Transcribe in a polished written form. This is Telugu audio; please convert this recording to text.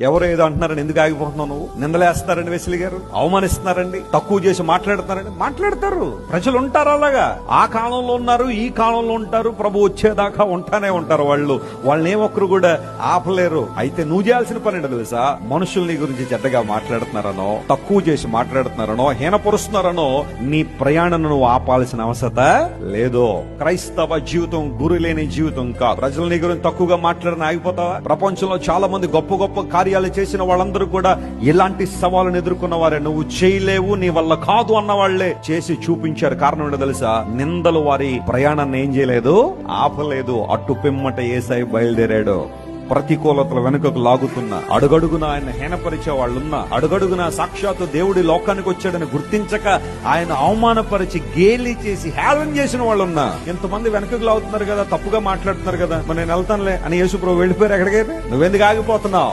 ఎవరు ఏదో అంటున్నారని ఎందుకు ఆగిపోతున్నావు నువ్వు? నిందలేస్తారండి వెస్లీ గారు, అవమానిస్తున్నారండి, తక్కువ చేసి మాట్లాడుతున్నారండి. మాట్లాడతారు, ప్రజలు ఉంటారు అలాగా. ఆ కాలంలో ఉన్నారు, ఈ కాలంలో ఉంటారు, ప్రభు వచ్చేదాకా ఉంటానే ఉంటారు. వాళ్ళని ఒక్కరు కూడా ఆపలేరు. అయితే నువ్వు చేయాల్సిన పని ఏంటో తెలుసా? మనుషులు నీ గురించి చెడ్డగా మాట్లాడుతున్నారనో, తక్కువ చేసి మాట్లాడుతున్నారనో, హీనపరుస్తున్నారనో నీ ప్రయాణం నువ్వు ఆపాల్సిన అవసరం లేదు. క్రైస్తవ జీవితం గురి లేని జీవితం కాదు. ప్రజలు నీ గురించి తక్కువగా మాట్లాడిన ఆగిపోతావా? ప్రపంచంలో చాలా మంది గొప్ప గొప్ప కార్యాలు చేసిన వాళ్ళందరూ కూడా ఇలాంటి సవాళ్ళను ఎదుర్కొన్న వారే. నువ్వు చేయలేవు, నీ వల్ల కాదు అన్న వాళ్లే చేసి చూపించారు. కారణం ఏంటో తెలుసా? నిందలు వారి ప్రయాణాన్ని ఏం చేయలేదు, ఆపలేదు. అటు పిమ్మట యేసయ్య బయలుదేరాడు. ప్రతికూలతల వెనుకకు లాగుతున్నా, అడుగడుగున ఆయన హీనపరిచే వాళ్ళున్నా, అడుగడుగున సాక్షాత్తు దేవుడి లోకానికి వచ్చాడని గుర్తించక ఆయన అవమానపరిచి గేలి చేసి హేళన చేసిన వాళ్ళున్నా. ఎంతమంది వెనకకు లాగుతున్నారు కదా, తప్పుగా మాట్లాడుతున్నారు కదా, మరి నేను వెళ్తానులే అని యేసు ప్రభు వెళ్ళిపోయారు. ఎక్కడికైతే నువ్వెందుకు ఆగిపోతున్నావు?